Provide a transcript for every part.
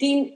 3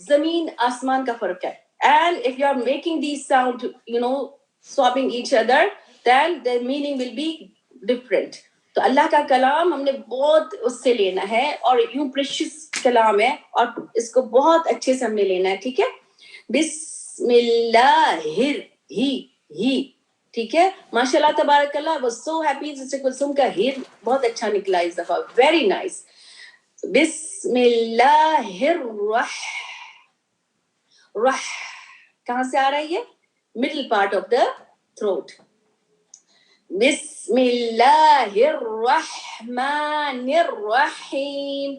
زمین آسمان کا فرق ہے. And if you are making these sound, swapping each other, then the meaning will be different. تو اللہ کا کلام ہم نے بہت اس سے لینا ہے, اور یوں پریشیس کلام ہے, اور اس کو بہت اچھے سے ہم نے لینا ہے. ٹھیک ہے, بسم اللہ ہی. ٹھیک ہے, ماشاء اللہ تبارک اللہ. was so happy جیسے کلثوم کا ہر بہت اچھا نکلا اس دفعہ, ویری نائس. بسم اللہ کہاں سے آ رہا ہے یہ؟ Middle part of the throat. بسم اللہ الرحمن الرحیم.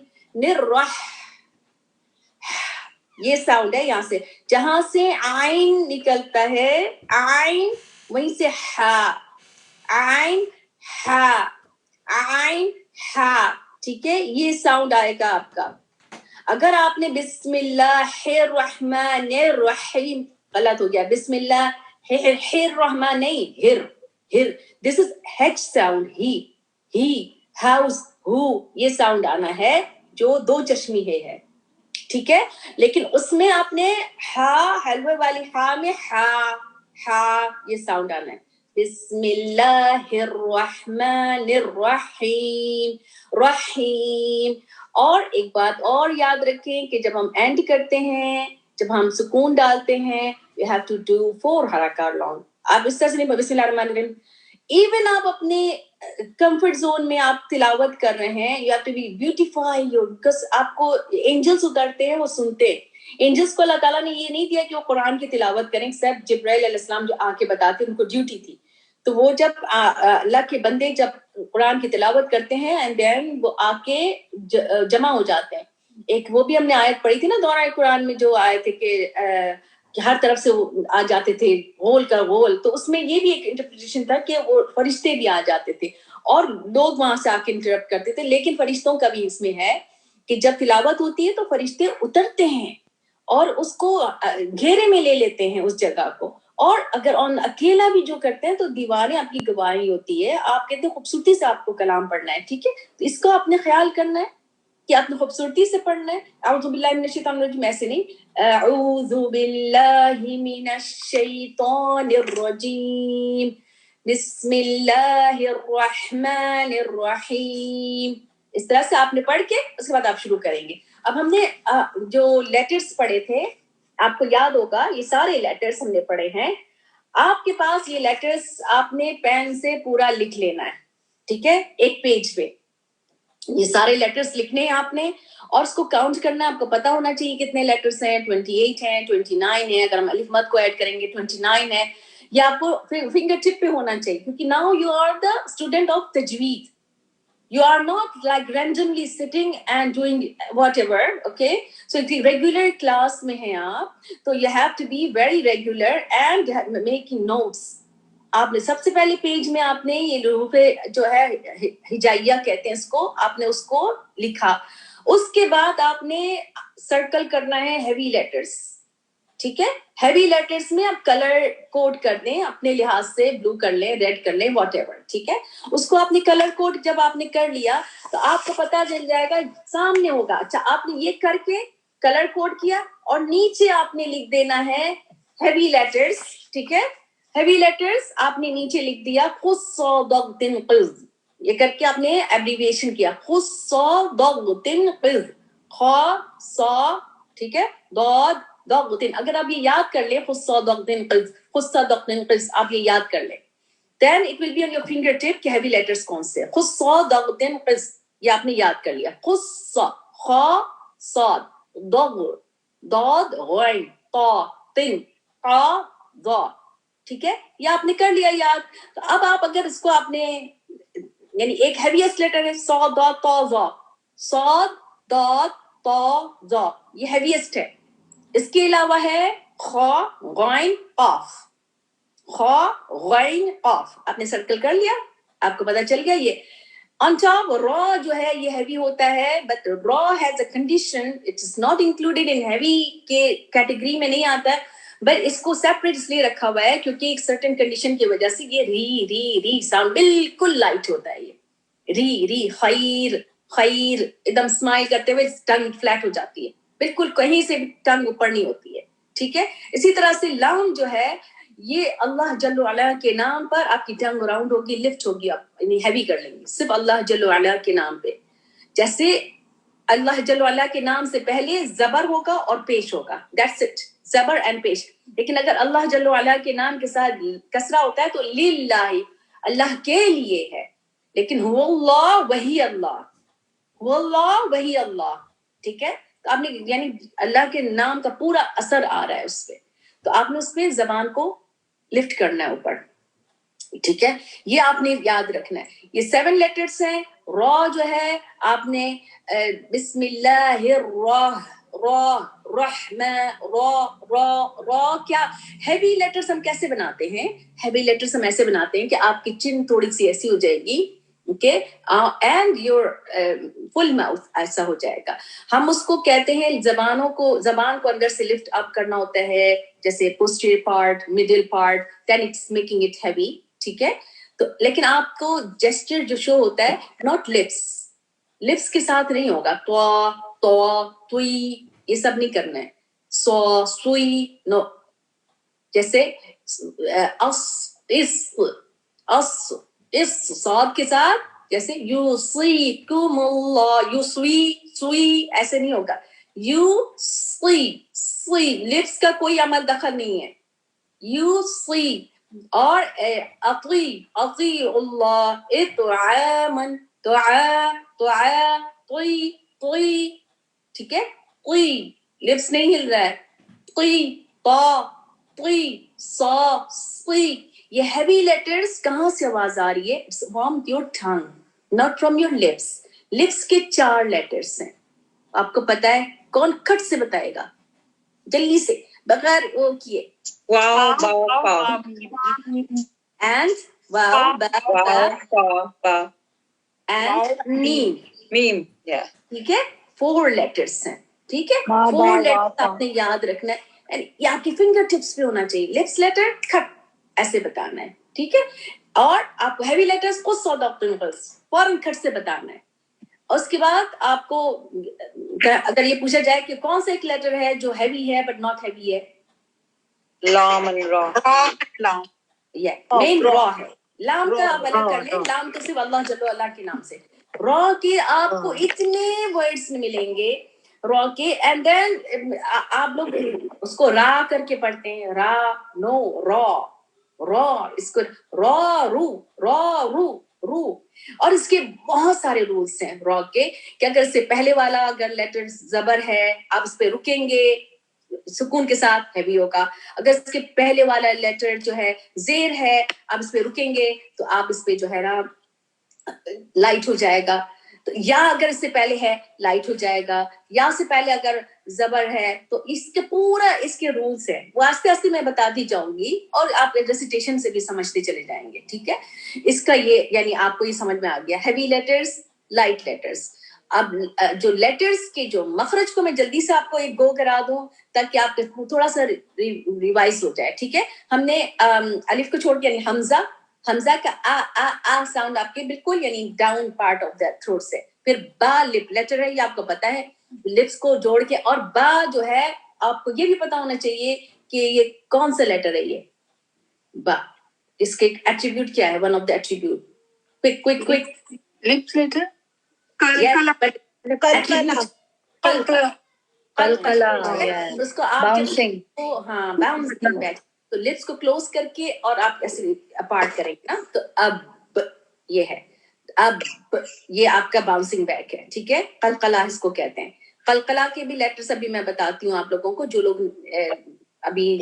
یہ ساؤنڈ ہے یہاں سے, جہاں سے عین نکلتا ہے, عین وہیں سے ہا, عین ہا. ٹھیک ہے, یہ ساؤنڈ آئے گا آپ کا. اگر آپ نے بسم اللہ الرحمن الرحیم, غلط ہو گیا, بسم اللہ الرحمن نہیں, ہر, دس از ہیچ ساؤنڈ. ہی ہاؤس ہو, یہ ساؤنڈ آنا ہے جو دو چشمی ہے. ٹھیک ہے, لیکن اس میں آپ نے ہا, حلوے والی ہا میں ہا یہ ساؤنڈ آنا ہے. بسم اللہ الرحمن الرحیم. اور ایک بات اور یاد رکھیں کہ جب ہم اینڈ کرتے ہیں, جب ہم سکون ڈالتے ہیں, you have to do 4 حرکات لانگ. آپ اس طرح سے نہیں, بسم اللہ الرحمن الرحیم. ایون آپ اپنے کمفرٹ زون میں آپ تلاوت کر رہے ہیں, you have to be beautify your, because آپ کو اینجلس اترتے ہیں, وہ سنتے ہیں. اینجلس کو اللہ تعالیٰ نے یہ نہیں دیا کہ وہ قرآن کی تلاوت کریں, ایکسپٹ جبرائیل علیہ السلام جو آ کے بتاتے, ان کو ڈیوٹی تھی. تو وہ جب اللہ کے بندے جب قرآن کی تلاوت کرتے ہیں اینڈ دین وہ آ کے جمع ہو جاتے ہیں. ایک وہ بھی ہم نے آیت پڑھی تھی نا دورہ قرآن میں, جو آئے تھے کہ ہر طرف سے آ جاتے تھے غول کا غول. تو اس میں یہ بھی ایک انٹرپریٹیشن تھا کہ وہ فرشتے بھی آ جاتے تھے اور لوگ وہاں سے آ کے انٹرپٹ کرتے تھے. لیکن فرشتوں کا بھی اس میں ہے کہ جب تلاوت ہوتی ہے تو فرشتے اترتے ہیں اور اس کو گھیرے میں لے لیتے ہیں اس جگہ کو. اور اگر اکیلا بھی جو کرتے ہیں تو دیواریں آپ کی گواہی ہوتی ہے. آپ کہتے ہیں خوبصورتی سے آپ کو کلام پڑھنا ہے. ٹھیک ہے, تو اس کو آپ نے خیال کرنا ہے کہ آپ نے خوبصورتی سے پڑھنا ہے. اعوذ باللہ من الشیطان الرجیم ایسے نہیں, اعوذ باللہ من الشیطان الرجیم, بسم اللہ الرحمن الرحیم. اس طرح سے آپ نے پڑھ کے اس کے بعد آپ شروع کریں گے. اب ہم نے جو لیٹرز پڑھے تھے, آپ کو یاد ہوگا یہ سارے لیٹرز ہم نے پڑھے ہیں. آپ کے پاس یہ لیٹرز آپ نے پین سے پورا لکھ لینا ہے. ٹھیک ہے, ایک پیج پہ یہ سارے لیٹرز لکھنے ہیں آپ نے, اور اس کو کاؤنٹ کرنا ہے. آپ کو پتا ہونا چاہیے کتنے لیٹرز ہیں, 28 ہیں, 29 ہیں, اگر ہم الف مد کو ایڈ کریں گے 29 ہے. یہ آپ کو فنگر ٹپ پہ ہونا چاہیے, کیونکہ now you are the student of تجوید. You are not like randomly sitting and doing whatever, okay? So if you regular class mein hai aap, so you have to be very regular and making notes. آپ نے سب سے پہلے page میں آپ نے یہ حروف جو ہے ہجائیہ کہتے ہیں اس کو, آپ نے اس کو لکھا. اس کے بعد آپ نے سرکل کرنا ہے ہیوی لیٹرز. ٹھیک ہے, ہیوی لیٹرز میں آپ کلر کوڈ کر دیں اپنے لحاظ سے, بلو کر لیں, ریڈ کر لیں, واٹ ایور. ٹھیک ہے, اس کو آپ نے کلر کوڈ جب آپ نے کر لیا تو آپ کو پتا چل جائے گا, سامنے ہوگا. اچھا, آپ نے یہ کر کے کلر کوڈ کیا اور نیچے آپ نے لکھ دینا ہے ہیوی لیٹرز. ٹھیک ہے, ہیوی لیٹرز آپ نے نیچے لکھ دیا خص. یہ کر کے آپ نے ایبریویشن کیا خص. ٹھیک ہے, ضاد. اگر آپ یہ یاد کر لیں خص آپ یہ یاد کر لیں, then it will be on your fingertip کہ heavy letters کون سے. خص یہ آپ نے یاد کر لیا. خص خ صاد ضاد ضاد غین طا طن قا ضا. ٹھیک ہے, یہ آپ نے کر لیا یاد. تو اب آپ اگر اس کو آپ نے یعنی ایک ہیویسٹ لیٹر ہے صاد ضاد طا ضا, صاد ضاد طا ضا, یہ ہیویسٹ ہے. اس کے علاوہ ہے خا غین قاف, خا غین قاف. آپ نے سرکل کر لیا, آپ کو پتا چل گیا. یہ on top را جو ہے یہ ہیوی ہوتا ہے, but را has a condition, it is not included in heavy کے کیٹیگری میں نہیں آتا ہے, but اس کو سیپریٹ اس لیے رکھا ہوا ہے کیونکہ ایک سرٹن کنڈیشن کی وجہ سے یہ ری ساؤنڈ بالکل لائٹ ہوتا ہے. یہ ری خیر خیر ایک دم اسمائل کرتے ہوئے ٹنگ فلیٹ ہو جاتی ہے. بالکل کہیں سے بھی ٹنگ اوپر نہیں ہوتی ہے, ٹھیک ہے. اسی طرح سے لام جو ہے یہ اللہ جل وعلا کے نام پر آپ کی ٹنگ راؤنڈ ہوگی, لفٹ ہوگی, آپ یعنی ہیوی کر لیں گے صرف اللہ جل وعلا کے نام پہ. جیسے اللہ جل وعلا کے نام سے پہلے زبر ہوگا اور پیش ہوگا, دیٹس اٹ, زبر اینڈ پیش. لیکن اگر اللہ جل وعلا کے نام کے ساتھ کسرہ ہوتا ہے تو للہ, اللہ کے لیے ہے. لیکن هو اللہ وہی اللہ, هو اللہ وہی اللہ, ٹھیک ہے. تو آپ نے یعنی اللہ کے نام کا پورا اثر آ رہا ہے اس پہ, تو آپ نے اس پہ زبان کو لفٹ کرنا ہے اوپر, ٹھیک ہے. یہ آپ نے یاد رکھنا ہے. یہ 7 لیٹرز ہیں. را جو ہے آپ نے بسم اللہ را کیا ہیوی لیٹرز ہم کیسے بناتے ہیں؟ ہیوی لیٹرز ہم ایسے بناتے ہیں کہ آپ کی چن تھوڑی سی ایسی ہو جائے گی, okay, and your full mouth ایسا ہو جائے گا. ہم اس کو کہتے ہیں زبان کو اندر سے لفٹ اپ کرنا ہوتا ہے, جیسے posterior part, middle part, then it's making it heavy, ٹھیک ہے. تو لیکن آپ کو جیسچر جو شو ہوتا ہے not lips کے ساتھ نہیں ہوگا, تو توئی یہ سب نہیں کرنا ہے, سو سوئی نو. جیسے اس صاد کے ساتھ جیسے یوصیکم اللہ, سوئی ایسے نہیں ہوگا. سی لپس کا کوئی عمل دخل نہیں ہے. یوصی اور اطیع اللہ, اطعامن طی, ٹھیک ہے. طی لپس نہیں ہل رہا ہے. طی. یہ ہیوی لیٹرز کہاں سے آواز آ رہی ہے؟ From your tongue, not from your lips. Lips کے 4 لیٹرز ہیں, آپ کو پتا ہے؟ کون کٹ سے بتائے گا جلدی سے بغیر وہ کیے؟ اینڈ میم, ٹھیک ہے. 4 لیٹرز ہیں, ٹھیک ہے. 4 لیٹرز آپ نے یاد رکھنا ہے, یہ آپ کی فنگر ٹپس پہ ہونا چاہیے. لپس لیٹر کھٹ ایسے بتانا ہے, ٹھیک ہے. اور آپ کو ہیوی لیٹرز کو فوراً کھٹ سے بتانا ہے. اور اس کے بعد آپ کو اگر یہ پوچھا جائے کہ کون سا ایک لیٹر ہے جو ہیوی ہے بٹ ناٹ ہیوی ہے, لام and را. مین را ہے. لام کا آپ الگ کر لیں, لام تو صرف اللہ جل وعلا کے نام سے. را کے آپ کو اتنے ورڈز ملیں گے را کے, اینڈ دین آپ لوگ اس کو را کر کے پڑھتے ہیں, را نو را, اس کو رو. اور اس کے بہت سارے رولز ہیں را کے, کہ اگر اس سے پہلے والا اگر لیٹر زبر ہے آپ اس پہ رکیں گے سکون کے ساتھ ہیوی ہوگا. اگر اس کے پہلے والا لیٹر جو ہے زیر ہے آپ اس پہ رکیں گے تو آپ اس پہ جو ہے نا لائٹ ہو جائے گا. تو یا اگر اس سے پہلے ہے لائٹ ہو جائے گا, یا سے پہلے اگر زبر ہے تو اس کے پورا اس کے رولز ہیں, وہ آستے آستے میں بتاتی جاؤں گی اور آپ ریسیٹیشن سے بھی سمجھتے چلے جائیں گے, ٹھیک ہے. اس کا یہ یعنی آپ کو یہ سمجھ میں آ گیا ہیوی لیٹرز, لائٹ لیٹرز. اب جو لیٹرز کے جو مخرج کو میں جلدی سے آپ کو ایک گو کرا دوں تاکہ آپ تھوڑا سا ریوائز ہو جائے, ٹھیک ہے. ہم نے الف کو چھوڑ کے یعنی حمزہ کا آ ساؤنڈ آپ کے بالکل یعنی down part of the throat سے. پھر با لپ لیٹر ہے, یہ آپ کو پتا ہے, لپس کو جوڑ کے. اور با جو ہے آپ کو یہ بھی پتا ہونا چاہیے کہ یہ کون سا لیٹر ہے. یہ با اس کے ایٹریبیوٹ کیا ہے, one of the attribute, quick lips later اس کو آپ باؤنسنگ بیک, تو لپس کو کلوز کر کے اور آپ ایسے اپارٹ کریں گے نا. تو اب یہ ہے, اب یہ آپ کا باؤنسنگ بیک ہے, ٹھیک ہے. قلقلہ اس کو کہتے ہیں. قلقلہ کے بھی لیٹرز ابھی میں بتاتی ہوں آپ لوگوں کو, جو لوگ ابھی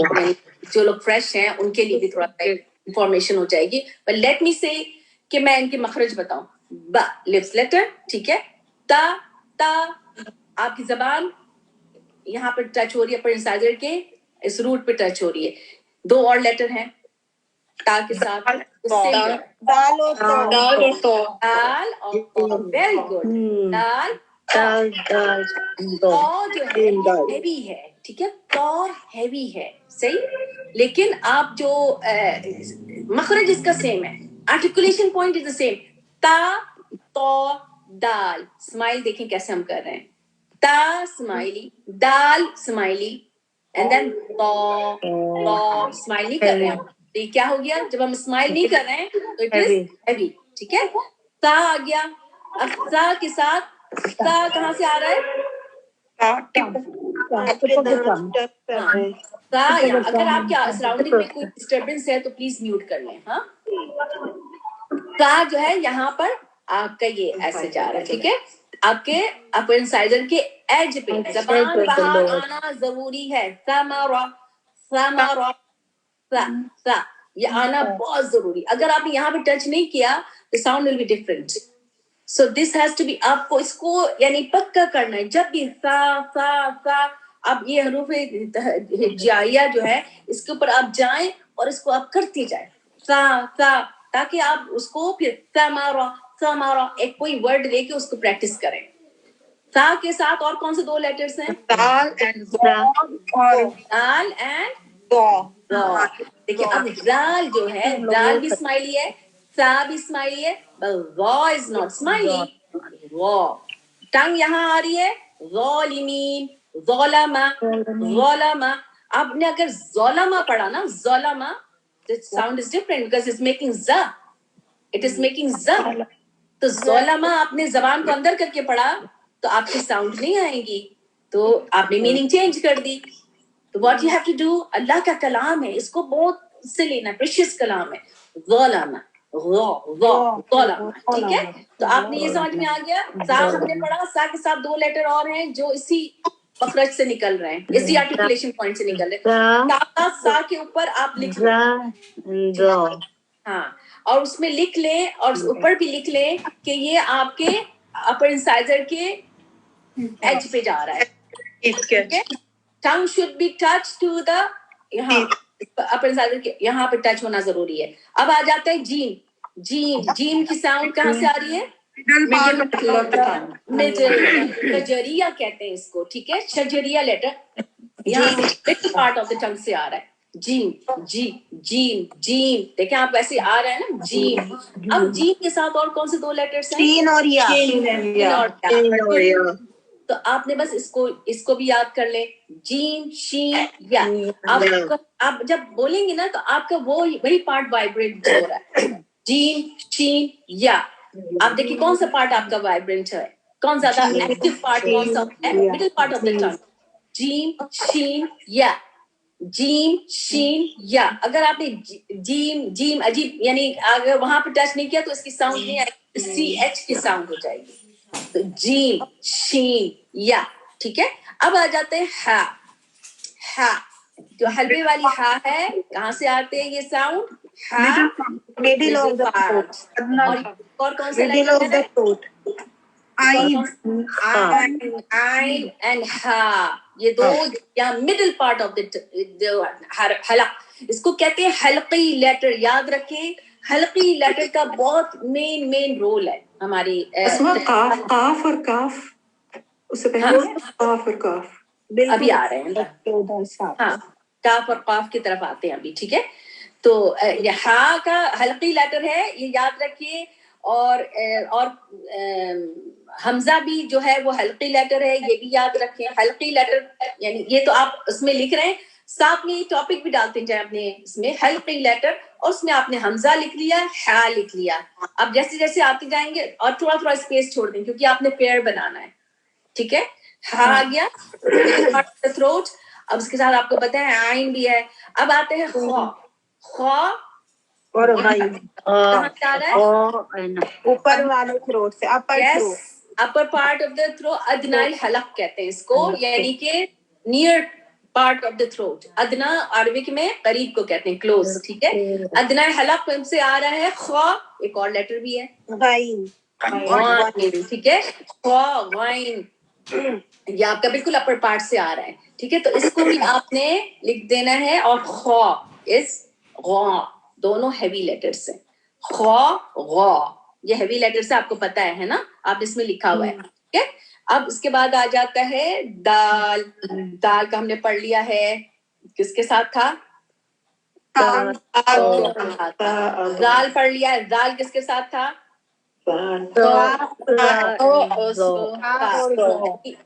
جو لوگ فریش ہیں ان کے لیے بھی تھوڑا انفارمیشن ہو جائے گی. بٹ لیٹ می سے کہ میں ان کے مخرج بتاؤں. با لپس لیٹر, ٹھیک ہے. تا آپ کی زبان یہاں پر ٹچ ہو رہی ہے اپر انسائزر کے اس روٹ پہ ٹچ ہو رہی ہے. 2 اور لیٹر ہیں تا کے ساتھ, دال اور تو. Very good. دال جو ہے ہیوی ہے, ٹھیک ہے. تو ہیوی ہے, صحیح. لیکن آپ جو مخرج اس کا سیم ہے, articulation point is the same. تا تو دال. اسمائل دیکھیں کیسے ہم کر رہے ہیں. تا smiley, دال smiley, and then با smile نہیں کر رہے ہیں. تو یہ کیا ہو گیا؟ جب ہم اسمائل نہیں کر رہے ہیں تو اٹ از ہیوی. ٹھیک ہے. تا آ گیا. اب تا کے ساتھ تا کہاں سے آ رہا ہے؟ تا یا اگر آپ کے سراؤنڈنگ میں کوئی ڈسٹربنس ہے تو پلیز میوٹ کر لیں. ہاں تا جو ہے یہاں پر آپ کا یہ ایسے جا رہا ہے. ٹھیک ہے. آپ کے اپر انسائزر کے ایج پہ زبان باہر آنا ضروری ہے. سمارا سمارا سا یہ آنا بہت ضروری. اگر آپ نے یہاں پہ ٹچ نہیں کیا the sound will be different. So this has to be آپ کو اس کو یعنی پکا کرنا ہے. جب بھی سا سا سا اب یہ حروف ہجائیہ جو ہے اس کے اوپر آپ جائیں اور اس کو آپ کرتے جائیں سا سا, تاکہ آپ اس کو پھر سمارا سمارا ایک کوئی ورڈ لے کے اس کو پریکٹس کریں. سا کے ساتھ اور کون سے دو لیٹرز ہیں؟ دال اینڈ دال اینڈ دیکھیں اب دال جو ہے دال بھی اسمائلی ہے, سا بھی اسمائلی ہے, را از ناٹ اسمائلی. را ٹنگ یہاں آ رہی ہے ظالمین ظلما ظلما. آپ نے اگر ظلما پڑھا نا ظلما the sound is different because it's making za, it is making za. تو ظلما آپ نے زبان کو اندر کر کے پڑھا تو آپ کی ساؤنڈ نہیں آئے گی, تو آپ نے میننگ چینج کر دی. تو what you have to do, اللہ کا کلام ہے, اس کو بہت سے لینا, پریشیس کلام ہے. ظلما ظلما. ٹھیک ہے. تو آپ نے یہ سمجھ میں آ گیا. سا ہم نے پڑھا, سا کے ساتھ دو لیٹر اور ہیں جو اسی مخرج سے نکل رہے ہیں, اسی آرٹیکولیشن پوائنٹ سے نکل رہے ہیں. سا کے اوپر آپ لکھ لیں, ہاں, اور اس میں لکھ لیں اور اوپر بھی لکھ لیں کہ یہ آپ کے اپر انسائزر کے ایج پہ جا رہا ہے. Tongue should be touch to the, یہاں اپر انسائزر کے یہاں پہ ٹچ ہونا ضروری ہے. اب آ جاتا ہے جیم. جیم جیم کی ساؤنڈ کہاں سے آ رہی ہے؟ مڈل شجریہ کہتے ہیں اس کو. ٹھیک ہے. شجریہ لیٹر یہاں مڈل پارٹ آف دا ٹنگ سے آ رہا ہے. جیم جی جیم جیم. دیکھیں آپ ویسے آ رہا ہے نا جیم. اب جیم کے ساتھ اور کون سے دو لیٹرز ہیں؟ شین اور یا. تو آپ نے بس اس کو بھی یاد کر لیں, جیم شین یا. آپ جب بولیں گے نا تو آپ کا وہی پارٹ وائبریٹ ہو رہا ہے. جیم شین یا. آپ دیکھیے کون سا پارٹ آپ کا وائبرنٹ ہے, کون زیادہ ایکٹیو پارٹ کون سا ہے؟ مڈل پارٹ آف دا ٹنگ. جیم شین یا جیم شین یا. اگر آپ نے جیم جیم عجیب یعنی اگر وہاں پہ ٹچ نہیں کیا تو اس کی ساؤنڈ نہیں آئے گی, سی ایچ کی ساؤنڈ ہو جائے گی. تو جیم شین یا. ٹھیک ہے. اب آ جاتے ہیں ہا. ہا جو حلبے والی ہا ہے, کہاں سے آتے ہیں یہ ساؤنڈ؟ ہا middle of the throat. اور کون سے Middle of the throat. آئین اینڈ ہا, یہ دو یا مڈل پارٹ آف حلق, اس کو کہتے ہیں حلقی لیٹر. یاد رکھیں حلقی لیٹر کا بہت مین رول ہے ہماری. قاف اور کاف اس سے پہلے قاف اور کاف ابھی آ رہے ہیں. ہاں کاف اور قاف کی طرف آتے ہیں ابھی. ٹھیک ہے. تو یہ ہا کا حلقی لیٹر ہے, یہ یاد رکھیے. اور حمزہ بھی جو ہے وہ حلقی لیٹر ہے, یہ بھی یاد رکھیں. حلقی لیٹر یعنی یہ تو آپ اس میں لکھ رہے ہیں, ساتھ میں ٹاپک بھی ڈالتے جائیں اپنے اس میں حلقی لیٹر, اور اس میں آپ نے حمزہ لکھ لیا, ہا لکھ لیا. اب جیسے جیسے آتے جائیں گے اور تھوڑا اسپیس چھوڑ دیں کیونکہ آپ نے پیئر بنانا ہے. ٹھیک ہے. ہا آ گیا تھروٹ. اب اس کے ساتھ آپ کو پتہ ہے آئین بھی ہے. اب آتے ہیں خوا. خوا اور غین کہاں سے آ رہا ہے؟ اوپر والے تھروٹ سے, upper throat. Upper part of the throat, ادنائی حلق کہتے ہیں اس کو, یعنی کہ near part of the throat. ادنا عربک میں قریب کو کہتے ہیں, کلوز. ٹھیک ہے. ادنائی حلق سے آ رہا ہے خوا. ایک اور لیٹر بھی ہے غین. ٹھیک ہے. خوا غین یہ آپ کا بالکل اپر پارٹ سے آ رہا ہے. ٹھیک ہے. تو اس کو بھی آپ نے لکھ دینا ہے. اور خوا اس غا دونوں ہیوی لیٹرز ہیں. خوا غا یہ ہیوی لیٹر سے آپ کو پتا ہے نا, آپ اس میں لکھا ہوا ہے. ٹھیک ہے. اب اس کے بعد آ جاتا ہے دال. دال کا ہم نے پڑھ لیا ہے, کس کے ساتھ تھا؟ دال پڑھ لیا ہے. دال کس کے ساتھ تھا؟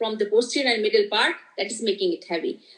from the posterior and middle part, that is making it heavy.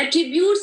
attributes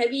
heavy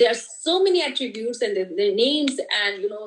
There are so many attributes and their names and you know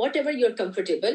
whatever you're comfortable,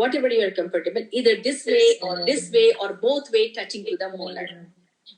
whatever you're comfortable, either this way or both way touching to the molar.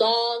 dog.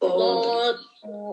dog.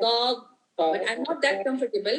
dog, but I'm not that comfortable.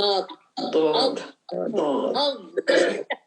dog.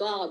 dog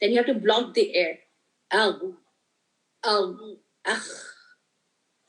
then you have to block the air.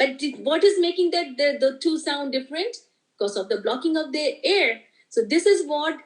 but what is making that the two sound different? Because of the blocking of the air. So this is what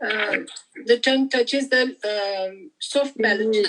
the tongue touches the soft palate.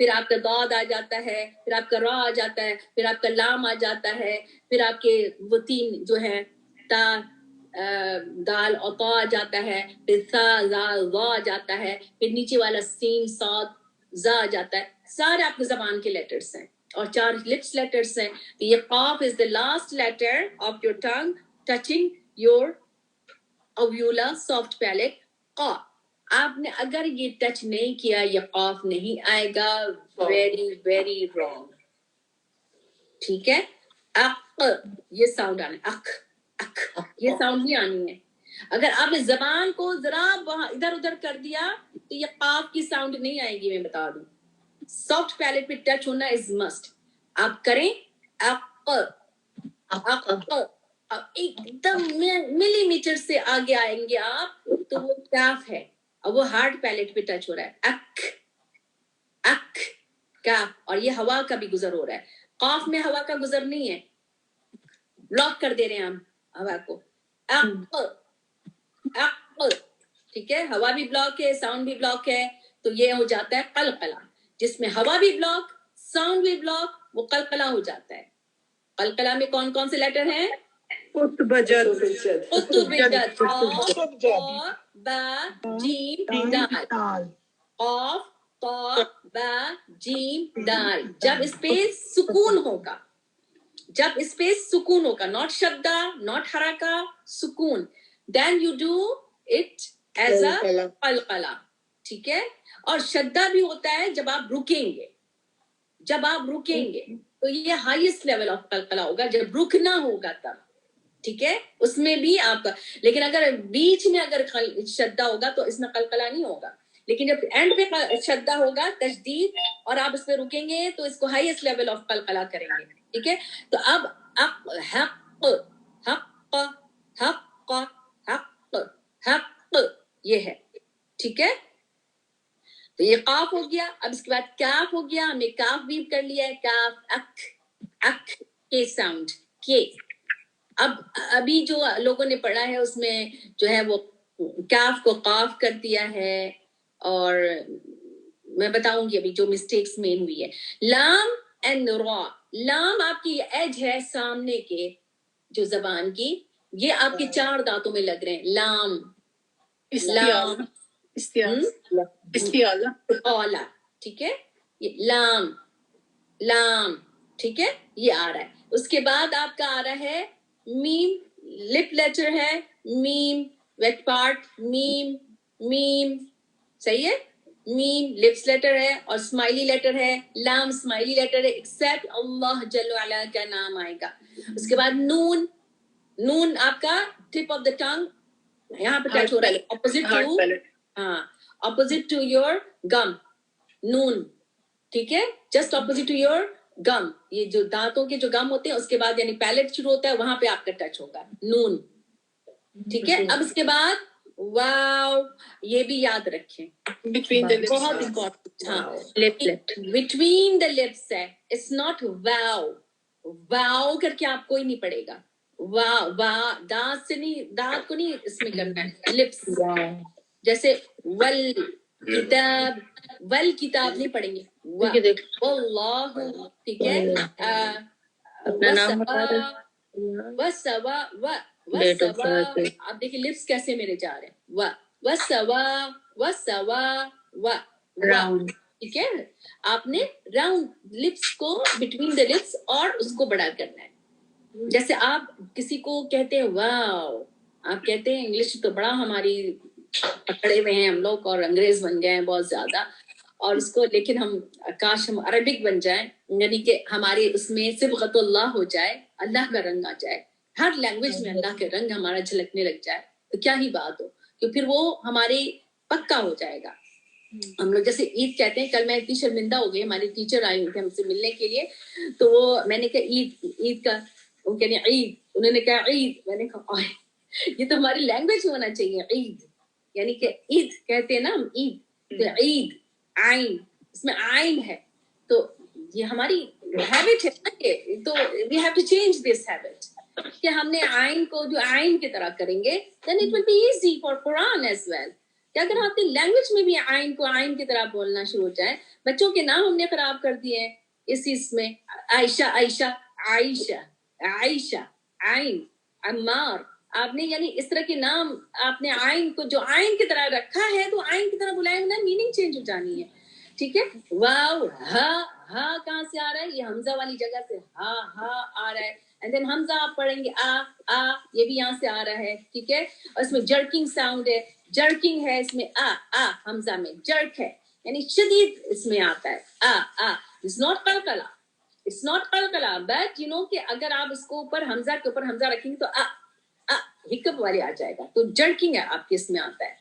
پھر آپ کا ضاد آ جاتا ہے، پھر آپ کا را آ جاتا ہے، پھر آپ کا لام آ جاتا ہے، پھر آپ کے وہ 3 جو ہیں تا دال اور طا آ جاتا ہے، پھر ثا زا ظا آ جاتا ہے، پھر نیچے والا سین صاد زا آ جاتا ہے. سارے آپ کی زبان کے لیٹرز ہیں اور 4 لپس لیٹرز ہیں. یہ قاف از the last letter of your tongue touching your alveolar soft palate. قا آپ نے اگر یہ ٹچ نہیں کیا یہ قاف نہیں آئے گا. Very very wrong. ٹھیک ہے. اق یہ ساؤنڈ آنا ہے. اق اق یہ ساؤنڈ بھی آنی ہے. اگر آپ نے زبان کو ذرا ادھر ادھر کر دیا تو یہ قاف کی ساؤنڈ نہیں آئے گی. میں بتا دوں سافٹ پیلیٹ پہ ٹچ ہونا از مسٹ. آپ کریں اق اق ایک دم ملی میٹر سے آگے آئیں گے آپ تو وہ کاف ہے اور وہ ہارڈ پیلیٹ پہ ٹچ ہو رہا ہے. اک اک کاف. اور یہ ہوا کا بھی گزر ہو رہا ہے. قاف میں ہوا کا گزر نہیں ہے. بلاک کر دے رہے ہیں ہم ہوا کو. اق اق ٹھیک ہے. ہوا بھی بلاک ہے، ساؤنڈ بھی بلاک ہے تو یہ ہو جاتا ہے قلقلہ. جس میں ہوا بھی بلاک ساؤنڈ بھی بلاک وہ قلقلہ ہو جاتا ہے. قلقلہ میں کون کون سے لیٹر ہیں؟ قطبجد قطبجد. قاف با جیم دال. قاف طا با جیم دال. جب اس پہ سکون ہوگا، جب اس پہ سکون ہوگا، ناٹ شدہ ناٹ حرکہ، سکون، then you do it as a قلقلہ. ٹھیک ہے. اور شدہ بھی ہوتا ہے جب آپ رکیں گے. جب آپ رکیں گے تو یہ ہائیسٹ لیول آف قلقلہ ہوگا جب رکنا ہوگا تب. ٹھیک ہے. اس میں بھی آپ کا، لیکن اگر بیچ میں اگر شدہ ہوگا تو اس میں قلقلہ نہیں ہوگا. لیکن جب اینڈ پہ شدہ ہوگا تشدید اور آپ اس پہ رکیں گے تو اس کو ہائیسٹ لیول آف قلقلہ کریں گے. ٹھیک ہے. تو اب حق حق حق حق حق یہ ہے. ٹھیک ہے. تو یہ قاف ہو گیا. اب اس کے بعد کاف ہو گیا. ہم نے کاف بھی کر لیا ہے. کاف اک اک کے ساؤنڈ کے. اب ابھی جو لوگوں نے پڑھا ہے اس میں جو ہے وہ کاف کو قاف کر دیا ہے. اور میں بتاؤں گی ابھی جو مسٹیکس مین ہوئی ہے. لام اینڈ را. لام آپ کی ایج ہے سامنے کے جو زبان کی، یہ آپ کے 4 دانتوں میں لگ رہے ہیں. لام لام اولا. ٹھیک ہے. یہ لام لام. ٹھیک ہے. یہ آ رہا ہے. اس کے بعد آپ کا آ رہا ہے میم. لپ لیٹر ہے میم. ویٹ پارٹ میم میم. صحیح ہے. میم لپس لیٹر ہے اور اسمائلی لیٹر ہے. لام اسمائلی لیٹر ہے ایکسپٹ اللہ جل وعلا کا نام آئے گا. اس کے بعد نون. نون آپ کا ٹپ آف دا ٹنگ یہاں پہ ٹچ ہو رہا ہے اپوزٹ ٹو، ہاں اپوزٹ ٹو یور گم. نون. ٹھیک ہے. جسٹ اپوزٹ ٹو یور گم. یہ جو دانتوں کے جو گم ہوتے ہیں اس کے بعد یعنی پیلٹ شروع ہوتا ہے وہاں پہ آپ کا ٹچ ہوگا. نون. ٹھیک ہے. اب اس کے بعد واو. یہ بھی یاد رکھیں بہت امپورٹنٹ. ہاں بٹوین دا لپس ہے. اٹس ناٹ واو. واو کر کے آپ کوئی نہیں پڑے گا. واو وا دانت سے نہیں، دانت کو نہیں اس میں کرنا ہے. لپس جیسے ول کتاب، ول کتاب نہیں پڑھیں گے. واللہ. ٹھیک ہے. وسوا وسوا. آپ دیکھیں لپس کیسے میرے جا رہے ہیں. وسوا وسوا راؤنڈ. ٹھیک ہے. آپ نے راؤنڈ لپس کو بٹوین دا لپس اور اس کو بڑا کرنا ہے. جیسے آپ کسی کو کہتے ہیں واو، آپ کہتے ہیں انگلش تو بڑا ہماری پکڑے ہوئے ہیں ہم لوگ اور انگریز بن گئے ہیں بہت زیادہ، اور اس کو لیکن ہم کاش ہم عربک بن جائیں، یعنی کہ ہمارے اس میں صبغت اللہ ہو جائے، اللہ کا رنگ آ جائے. ہر لینگویج میں اللہ کے رنگ ہمارا جھلکنے لگ جائے تو کیا ہی بات ہو کہ پھر وہ ہمارے پکا ہو جائے گا. ہم لوگ جیسے عید کہتے ہیں. کل میں اتنی شرمندہ ہو گئی، ہماری ٹیچر آئی ہوئی تھی ہم سے ملنے کے لیے تو وہ میں نے کہا عید کا، وہ کہنے عید، انہوں نے کہا عید. میں نے کہا یہ تو ہماری لینگویج ہونا چاہیے عید، یعنی کہ عید کہتے ہیں نا ہم عید. تو عید عین، اس میں عین ہے تو یہ ہماری ہیبٹ ہے نا کہ تو we have to change this habit کہ ہم نے عین کو جو عین کی طرح کریں گے then it will be easy for Quran as well. کہ اگر آپ کی لینگویج میں بھی آئین کو آئین کی طرح بولنا شروع ہو جائے. بچوں کے نام ہم نے خراب کر دیے ہیں اس چیز میں. عائشہ عائشہ عائشہ عائشہ عین عمار. آپ نے یعنی اس طرح کے نام آپ نے آئین کو جو آئین کی طرح رکھا ہے تو آئین کی طرح بلائے ہونا میننگ چینج ہو جانی ہے. ٹھیک ہے. واو ہا کہاں سے آ رہا ہے؟ یہ حمزہ والی جگہ سے ہا آ رہا ہے. اینڈ دین حمزہ آپ پڑھیں گے آ یہ بھی یہاں سے آ رہا ہے. ٹھیک ہے. اور اس میں جرکنگ ساؤنڈ ہے, جرکنگ ہے اس میں آ حمزہ میں جرک ہے یعنی شدید اس میں آتا ہے اٹس ناٹ قلقلہ, اٹس ناٹ قلقلہ بٹ یو نو کہ اگر آپ اس کو اوپر حمزہ کے اوپر حمزہ رکھیں گے تو ہکپ والے آ جائے گا, تو جرکنگ ہے آپ کے اس میں آتا ہے.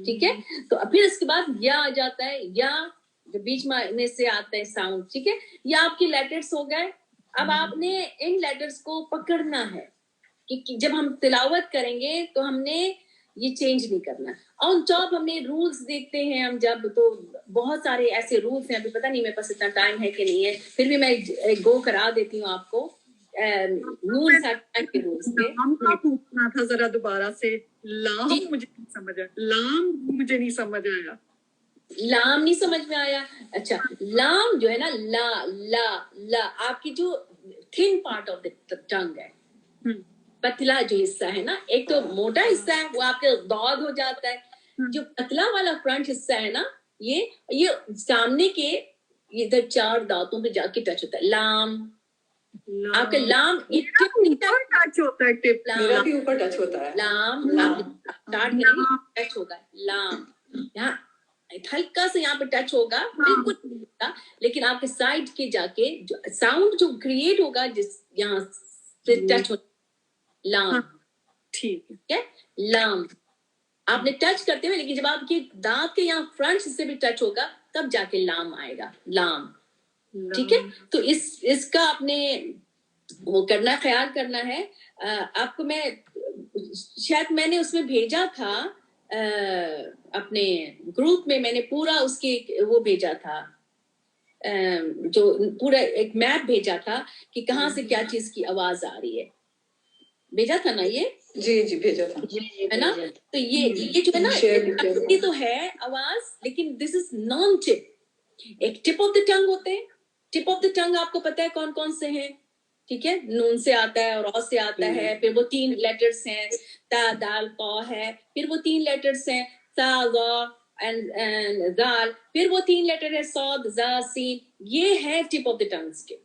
ٹھیک ہے. تو پھر اس کے بعد یا آ جاتا ہے, یا جو بیچ میں سے آتا ہے ساؤنڈ. ٹھیک ہے. یا آپ کے لیٹرز ہو گئے. اب آپ نے ان لیٹرز کو پکڑنا ہے کہ جب ہم تلاوت کریں گے تو ہم نے یہ چینج نہیں کرنا. آن ٹاپ ہم نے رولز دیکھتے ہیں ہم جب, تو بہت سارے ایسے رولز ہیں, ابھی پتہ نہیں میرے پاس اتنا ٹائم ہے کہ نہیں ہے, پھر بھی میں گو کرا دیتی ہوں آپ کو نون ساکنہ کے رولز پہ. لام کا پوچھنا تھا ذرا دوبارہ سے. لام مجھے نہیں سمجھ آیا, لام مجھے نہیں سمجھ آیا. لام نہیں سمجھ میں آیا. اچھا لام جو ہے نا لا آپ کی جو تھن پارٹ آف دا ٹنگ ہے, پتلا جو حصہ ہے نا, ایک تو موٹا حصہ ہے وہ آپ کے دود ہو جاتا ہے. جو پتلا والا فرنٹ حصہ ہے نا, یہ سامنے کے ادھر 4 دانتوں پہ جا کے ٹچ ہوتا ہے. لام آپ کا لام ٹچ ہوتا ہے, ٹپ میرا بھی اوپر ٹچ ہوتا ہے. لام اسٹارٹ کریں گے ٹچ ہوگا. لام یہاں ہلکا سے یہاں پہ ٹچ ہوگا, بالکل, لیکن آپ کے سائڈ کے جا کے جو ساؤنڈ جو کریٹ ہوگا جس یہاں سے ٹچ ہوگا لام. ٹھیک ہے. لام آپ نے ٹچ کرتے ہوئے, لیکن جب آپ کے دانت کے یہاں فرنٹ سے بھی ٹچ ہوگا تب جا کے لام آئے گا. لام. ٹھیک ہے. تو اس کا آپ نے وہ کرنا, خیال کرنا ہے. آپ کو میں شاید میں نے اس میں بھیجا تھا اپنے گروپ میں نے پورا اس کے وہ بھیجا تھا, جو پورا ایک میپ بھیجا تھا کہ کہاں سے کیا چیز کی آواز آ رہی ہے. بھیجا تھا نا یہ؟ جی بھیجا تھا, ہے نا. تو یہ جو ہے نا یہ تو ہے آواز, لیکن دس از نان ٹپ. ایک ٹپ آف دا ٹنگ ہوتے ہیں. ٹپ آف دا ٹنگ آپ کو پتا ہے کون کون سے ہیں؟ ٹھیک ہے. نون سے آتا ہے, اور سے آتا ہے, پھر وہ 3 لیٹرز ہیں, تا دال قا ہے, پھر وہ 3 لیٹرز ہیں سا ظا اینڈ ذال, پھر وہ 3 لیٹر ہے صاد ظا سین. یہ ہے ٹپ آف دا ٹنگز کے.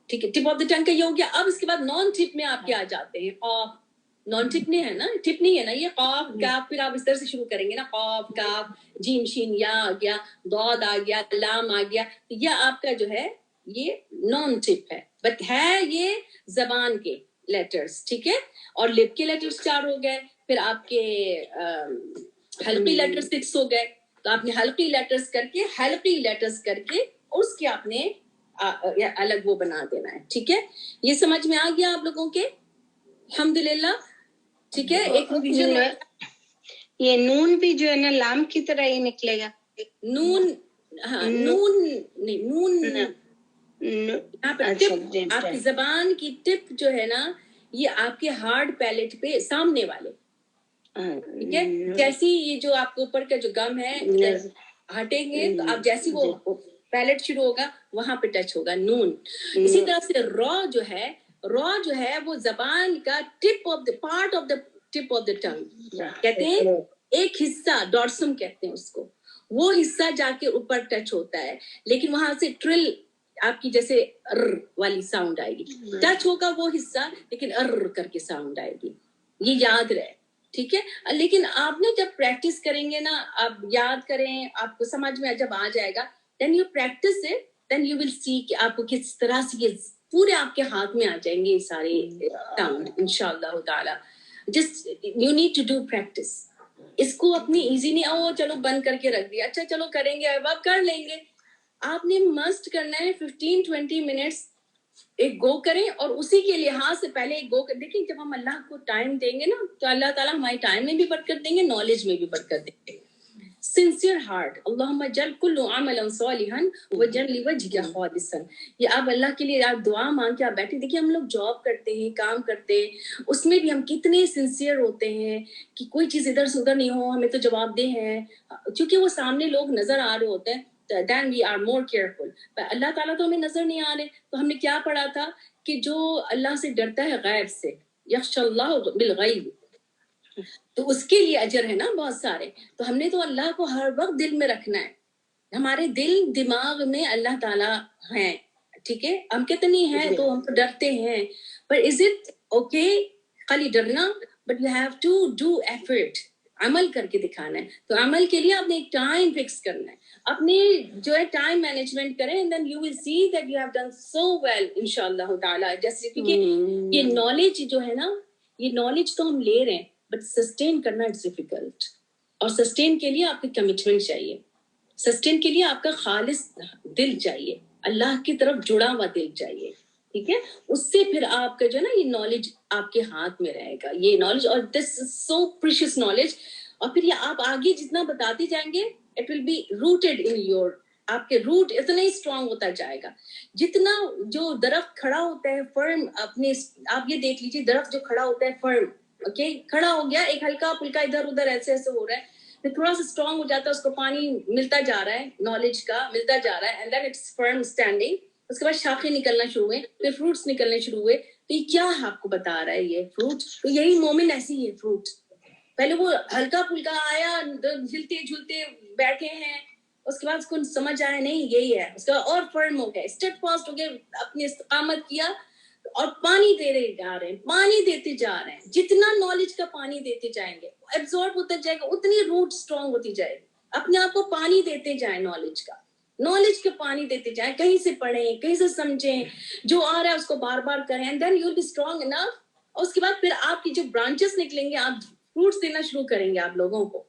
ٹھیک ہے. ٹپ آف دا ٹنگ کا یہ ہو گیا. اب اس کے بعد نان ٹپ میں آپ کے آ جاتے ہیں. قاف نان ٹپ نہیں ہے نا, ٹپ نہیں ہے نا یہ. قاف کاف, پھر آپ اس طرح سے شروع کریں گے نا, قاف کاف جیم شین یا آ گیا, ضاد آ گیا, لام آ گیا. یہ آپ کا جو ہے یہ نان ٹپ ہے, بٹ ہے یہ زبان کے لیٹرز. ٹھیک ہے. اور لپ کے لیٹرز 4 ہو گئے, پھر آپ کے حلقی لیٹر 6 ہو گئے. تو آپ نے حلقی لیٹرز کر کے, حلقی لیٹرز کر کے اس کے آپ نے الگ وہ بنا دینا ہے. ٹھیک ہے. یہ سمجھ میں آ گیا آپ لوگوں کے؟ الحمدللہ. ٹھیک ہے. ایک ریویژن, یہ نون بھی جو ہے نا لام کی طرح ہی نکلے گا. نون, ہاں نون نہیں, نون یہاں پہ ٹپ, آپ کی زبان کی ٹپ جو ہے نا یہ آپ کے ہارڈ پیلٹ پہ سامنے والے. ٹھیک ہے. جیسی یہ جو آپ کے اوپر کا جو گم ہے ہٹیں گے تو آپ جیسی وہ پیلٹ شروع ہوگا وہاں پہ ٹچ ہوگا نون. اسی طرح سے را جو ہے وہ زبان کا tip of the part of the tip of the tongue کہتے ہیں, ایک حصہ ڈورسم کہتے ہیں اس کو. وہ حصہ جا کے اوپر ٹچ ہوتا ہے, لیکن وہاں سے ٹرل آپ کی جیسے ر والی ساؤنڈ آئے گی. ٹچ ہوگا وہ حصہ, لیکن ر کر کے ساؤنڈ آئے گی. یہ یاد رہے. ٹھیک ہے. لیکن آپ نے جب پریکٹس کریں گے نا, آپ یاد کریں, آپ کو سمجھ میں جب آ جائے گا, then you practice it, then you will see کہ آپ کو کس طرح سے یہ پورے آپ کے ہاتھ میں آ جائیں گے یہ سارے ساؤنڈ انشاءاللہ تعالی. Just you need to do practice. اس کو اپنی ایزی نہیں او چلو بند کر کے رکھ دیا, اچھا چلو کریں گے, اب آپ کر لیں گے. آپ نے مسٹ کرنا ہے 15-20 منٹس ایک گو کریں, اور اسی کے لحاظ سے پہلے ایک گو کر دیکھیں. جب ہم اللہ کو ٹائم دیں گے نا تو اللہ تعالیٰ ہمارے ٹائم میں بھی برکت دیں گے, نالج میں بھی برکت دیں گے. sincere heart. Allahumma jal kullu amalan salihan waj'al li wajhika khalisan. یہ آپ اللہ کے لیے آپ دعا مانگ کے آپ بیٹھے. دیکھیے ہم لوگ جاب کرتے ہیں, کام کرتے ہیں, اس میں بھی ہم کتنے سنسیئر ہوتے ہیں کہ کوئی چیز ادھر سے ادھر نہیں ہو, ہمیں تو جواب دہ ہے, چونکہ وہ سامنے لوگ نظر آ رہے ہوتے ہیں. then we are more careful. اللہ تعالیٰ تو ہمیں نظر نہیں آ رہے, تو ہم نے کیا پڑھا تھا کہ جو اللہ سے ڈرتا ہے غیب سے, یخشى اللہ بالغیب, تو اس کے لیے اجر ہے نا بہت سارے. تو ہم نے تو اللہ کو ہر وقت دل میں رکھنا ہے, ہمارے دل دماغ میں اللہ تعالیٰ ہیں, ٹھیک ہے. ہم کتنی ہیں تو ہم تو ڈرتے ہیں, پر از اٹ اوکے خالی ڈرنا, but you have to do effort, عمل کر کے دکھانا ہے. تو عمل کے لیے آپ نے ایک ٹائم فکس کرنا ہے, اپنے جو ہے ٹائم مینجمنٹ کریں, and then you will see that you have done so well انشاءاللہ تعالیٰ. جیسے کیونکہ یہ نالج جو ہے نا, یہ نالج تو ہم لے رہے ہیں, بٹ سسٹین کرنا اٹس ڈیفیکلٹ, اور سسٹین کے لیے آپ کی کمٹمنٹ چاہیے, سسٹین کے لیے آپ کا خالص دل چاہیے, اللہ کی طرف جڑا ہوا دل چاہیے, ٹھیک ہے. اس سے پھر آپ کا جو ہے نا یہ نالج آپ کے ہاتھ میں رہے گا, یہ نالج, اور دس از سو پریشیس نالج. اور پھر یہ آپ آگے جتنا بتاتے جائیں گے, it will be rooted in your, آپ کے روٹ اتنا ہی اسٹرانگ ہوتا جائے گا. جتنا جو درخت کھڑا ہوتا ہے فرم, اپنے آپ یہ دیکھ لیجیے درخت جو کھڑا ہوتا ہے فرم, اوکے, کھڑا ہو گیا, ایک ہلکا پھلکا ادھر ادھر ایسے ایسے ہو رہا ہے, پھر تھوڑا سا اسٹرانگ ہو جاتا ہے, اس کو پانی ملتا جا رہا ہے, نالج کا ملتا جا رہا ہے, and then it's firm standing. اس کے بعد شاخیں نکلنا شروع ہوئے, پھر فروٹس نکلنے شروع ہوئے. تو یہ کیا آپ کو بتا رہا ہے یہ فروٹ؟ تو یہی مومن ایسی ہے فروٹ. پہلے وہ ہلکا پھلکا آیا, جھلتے جھلتے بیٹھے ہیں, اس کے بعد اس کو سمجھ آیا نہیں یہی ہے, اس کا اور فرم ہو گیا, اسٹیپ فاسٹ ہو گیا, اپنی استقامت کیا, اور پانی دے رہے جا رہے ہیں, پانی دیتے جا رہے ہیں. جتنا نالج کا پانی دیتے جائیں گے, ایبزارب ہوتا جائے گا, اتنی روٹ اسٹرانگ ہوتی جائے گی. اپنے آپ کو پانی دیتے جائیں, نالج کا, نالج کے پانی دیتے جائیں, کہیں سے پڑھیں, کہیں سے سمجھیں, جو آ رہا ہے اس کو بار بار کریں, and then you will be strong enough. اور اس کے بعد پھر آپ کی جو برانچز نکلیں گے, آپ فروٹس دینا شروع کریں گے, آپ لوگوں کو,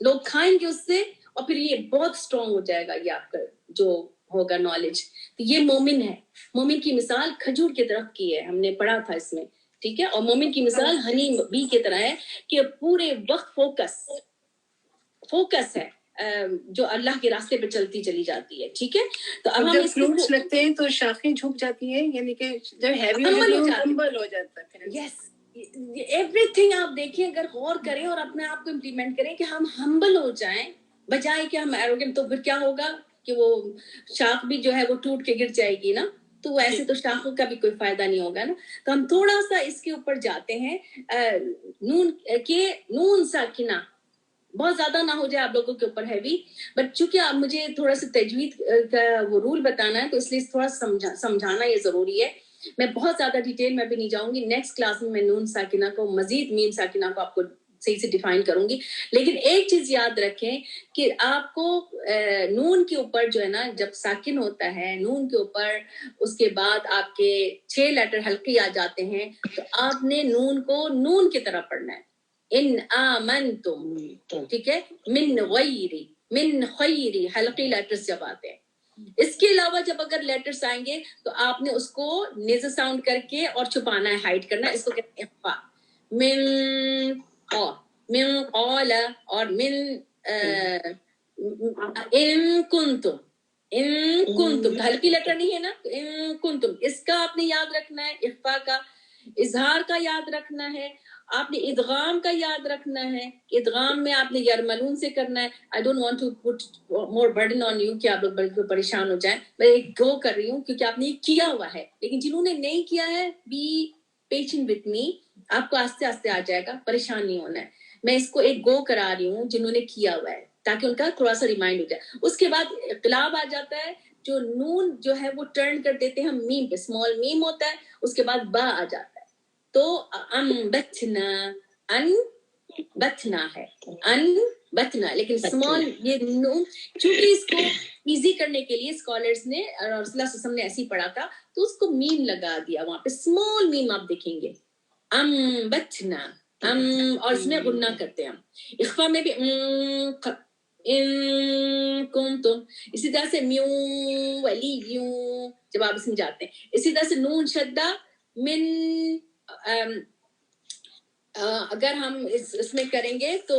لوگ کھائیں گے اس سے, اور پھر یہ بہت اسٹرانگ ہو جائے گا یہ آپ کا جو ہوگا نالج. تو یہ مومن ہے. مومن کی مثال کھجور کے درخت کی ہے, ہم نے پڑھا تھا اس میں, ٹھیک ہے. اور مومن کی مثال ہنی بی کی طرح ہے کہ پورے وقت فوکس ہے, جو اللہ کے راستے پہ چلتی چلی جاتی ہے, ٹھیک ہے. تو اب ہم جب اس فروٹس لگتے ہیں تو شاخیں جھک جاتی ہیں, یعنی کہ جب ہیوی ہو جاتی ہے ہمبل ہو جاتا ہے. یس, ایوری تھنگ آپ دیکھیں, اگر غور کریں اور اپنے آپ کو امپلیمنٹ کریں کہ ہم ہمبل ہو جائیں بجائے کہ ہم ایروگنٹ, تو پھر کیا ہوگا کہ وہ شاخ بھی جو ہے وہ ٹوٹ کے گر جائے گی نا, تو ایسے تو شاخوں کا بھی کوئی فائدہ نہیں ہوگا نا. تو ہم تھوڑا سا اس کے اوپر جاتے ہیں, نون ساکنہ بہت زیادہ نہ ہو جائے آپ لوگوں کے اوپر ہیوی, بٹ چونکہ اب مجھے تھوڑا سا تجوید کا وہ رول بتانا ہے, تو اس لیے تھوڑا سمجھانا یہ ضروری ہے. میں بہت زیادہ ڈیٹیل میں بھی نہیں جاؤں گی, نیکسٹ کلاس میں نون ساکنہ کو, مزید میم ساکنہ کو آپ کو صحیح سے ڈیفائن کروں گی. لیکن ایک چیز یاد رکھیں کہ آپ کو نون کے اوپر جو ہے نا, جب ساکن ہوتا ہے نون کے اوپر, اس کے بعد آپ کے 6 لیٹر ہلکے آ جاتے ہیں, تو آپ نے نون کو نون کی طرح پڑھنا ہے, ان آمنتم, ٹھیک ہے. من خیری حلقی لیٹرز جب آتے ہیں. اس کے علاوہ جب اگر لیٹرز آئیں گے تو آپ نے اس کو نیزل ساؤنڈ کر کے اور چھپانا ہے, ہائڈ کرنا ہے, اس کو کہتے ہیں اخفا. من قال اور من ان کنتم ہلکی لیٹر نہیں ہے نا, ان کنتم, اس کا آپ نے یاد رکھنا ہے, اخفا کا. اظہار کا یاد رکھنا ہے, آپ نے ادغام کا یاد رکھنا ہے. ادغام میں آپ نے یرملون سے کرنا ہے. I don't want to put more burden on you کہ آپ لوگ بلکہ پریشان ہو جائیں. میں ایک گو کر رہی ہوں کیونکہ آپ نے کیا ہوا ہے, لیکن جنہوں نے نہیں کیا ہے, be patient with me, آپ کو آستے آستے آ جائے گا, پریشان نہیں ہونا ہے. میں اس کو ایک گو کرا رہی ہوں جنہوں نے کیا ہوا ہے, تاکہ ان کا تھوڑا سا ریمائنڈ ہو جائے. اس کے بعد انقلاب آ جاتا ہے, جو نون جو ہے وہ ٹرن کر دیتے ہیں ہم میم پہ, اسمال میم ہوتا ہے, اس کے بعد با آ جاتا ہے. تو بتنا ہے, بتنا, لیکن اسمال یہ نون, چونکہ اس کو ایزی کرنے کے لیے اسکالرز نے اور رسول اللہ صلی اللہ علیہ وسلم نے ایسے ہی پڑھا تھا, تو اس کو میم لگا دیا وہاں پہ, اسمال میم آپ دیکھیں گے, بتنا, اور اس میں غنہ کرتے ہیں. اخفا میں بھی ان کنتم, اسی طرح سے میوں ولیوں جب آپ اس میں جاتے ہیں. اسی طرح سے نون شدہ من, اگر ہم اس میں کریں گے تو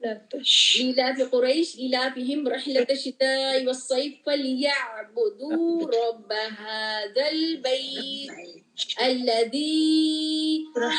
إيلاف قريش إيلافهم رحلة الشتاء والصيف فليعبدوا رب هذا البيت الذي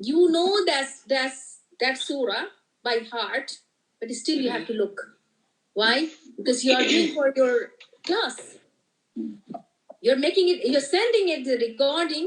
you know that surah by heart, but still you have to look. Why? Because you are doing for your class. You're making it, you're sending it the recording,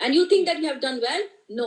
and you think that you have done well. No,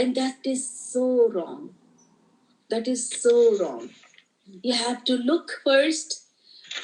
and that is so wrong. That is so wrong. You have to look first.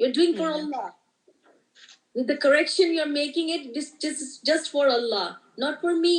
You're doing for Allah. With the correction you're making it just for Allah, not for me.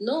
No,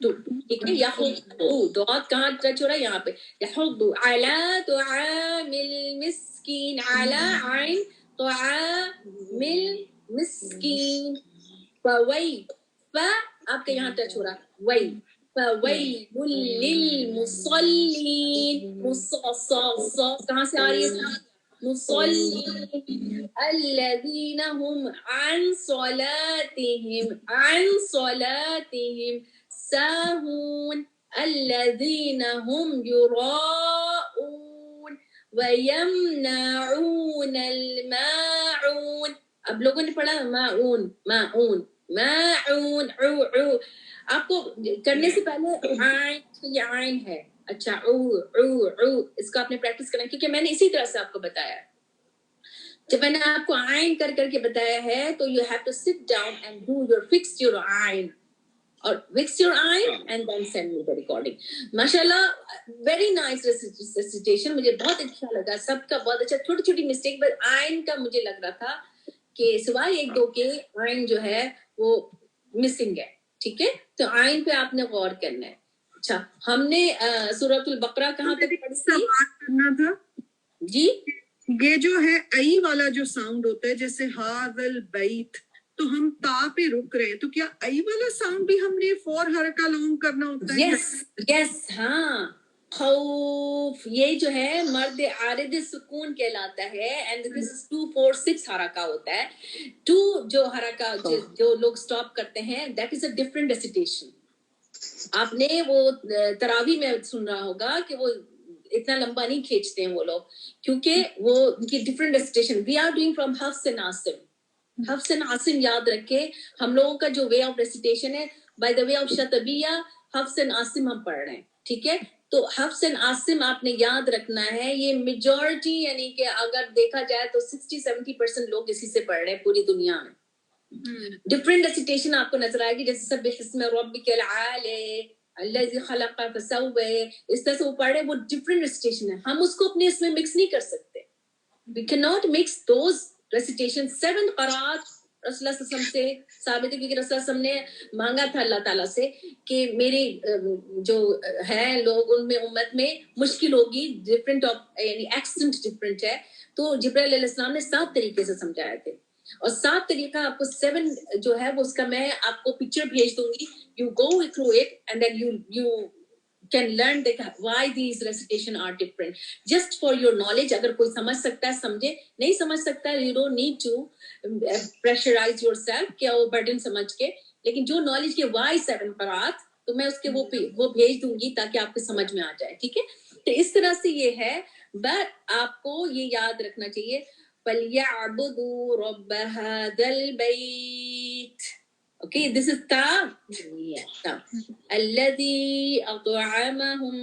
ٹھیک ہے. یحض dot کہاں touch ہو رہا ہے؟ یہاں پہ. یحض علی طعام المسکین، علی عین طعام المسکین. فویل، ف آپ کے یہاں ٹچ ہو رہا ہے ویل. فویل للمصلین، کہاں سے آ رہی ہے؟ مصلين الذين هم عن صلاتهم ساهون الذين هم يراءون ويمنعون الماعون. اب لوگوں نے پڑھا ماعون ماعون ماعون عو عو. آپ کو کرنے سے پہلے عین، یہ عین ہے. اچھا عو عو عو، اس کو آپ نے پریکٹس کرنا کیونکہ میں نے اسی طرح سے آپ کو بتایا ہے. جب میں نے آپ کو عین کر کے بتایا ہے تو you have to sit down and do your fix your عین اور فکس یور عین and then send me the recording. ماشاءاللہ ویری نائس ریسیٹیشن، مجھے بہت اچھا لگا. سب کا بہت اچھا. چھوٹی چھوٹی مسٹیک بس عین کا مجھے لگ رہا تھا کہ سوائے ایک دو کے عین جو ہے وہ مسنگ ہے. ٹھیک ہے، تو عین پہ آپ نے غور کرنا ہے. اچھا، ہم نے سورۃ البقرہ کہاں تک پڑھی تھی؟ کرنا تھا جی، یہ جو ہے ای والا جو ساؤنڈ ہوتا ہے جیسے ہاذل بیت، تو ہم تا پہ رک رہے ہیں، تو کیا ای والا ساؤنڈ بھی ہم نے 4 حرکہ لانگ کرنا ہوتا ہے؟ یس یس. ہاں، خوف یہ جو ہے مرد عارض سکون کہلاتا ہے اینڈ دس از 2 4 6 حرکہ ہوتا ہے. 2 جو حرکہ جو لوگ سٹاپ کرتے ہیں that is a different recitation. آپ نے وہ تراویح میں سن رہا ہوگا کہ وہ اتنا لمبا نہیں کھینچتے ہیں وہ لوگ، کیونکہ وہ ان کی different recitation. We are doing from Hafs and Asim. Hafs and Asim یاد رکھے، ہم لوگوں کا جو وے آف ریسیٹیشن ہے by the way of Shatibiyyah Hafs and Asim ہم پڑھ رہے ہیں. ٹھیک ہے، تو حفص اینڈ عاصم آپ نے یاد رکھنا ہے. یہ میجورٹی یعنی کہ اگر دیکھا جائے تو 60-70% لوگ اسی سے پڑھ رہے ہیں پوری دنیا میں. ڈفرنٹ ریسیٹیشن آپ کو نظر آئے گی، جیسے سبح اسم ربک الاعلی الذی خلق فسوى، اس طرح سے وہ پڑھ رہے ہیں. وہ ڈفرنٹ ریسیٹیشن ہے، ہم اس کو اپنے اس میں مکس نہیں کر سکتے. We cannot mix those recitations. 7 قرات رسول اللہ صلی اللہ علیہ وسلم سے ثابت ہے، کیونکہ رسول اللہ صلی اللہ علیہ وسلم نے مانگا تھا اللہ تعالیٰ سے کہ میری جو ہے لوگ ان میں امت میں مشکل ہوگی، ڈفرنٹ آف یعنی ایکسنٹ ڈفرنٹ ہے. تو جبرائیل علیہ السلام نے 7 طریقے سے سمجھایا تھے، اور 7 طریقہ آپ کو 7 جو ہے وہ اس کا میں آپ کو پکچر بھیج دوں گی. You go through it and then you can learn that why these recitation are different. Just for your knowledge. اگر کوئی سمجھ سکتا ہے سمجھے، نہیں سمجھ سکتا ہے you don't need to pressurize yourself کہ وہ burden سمجھ کے. لیکن جو knowledge کے why 7 قرات تو میں اس کے وہ بھیج دوں گی تاکہ آپ کو سمجھ میں آ جائے. ٹھیک ہے، تو اس طرح سے یہ ہے. بٹ آپ کو یہ یاد رکھنا چاہیے فَلْيَعْبُدُوا رَبَّ هَذَا الْبَيْتِ. Okay, this is ta. Ta. الذي أطعمهم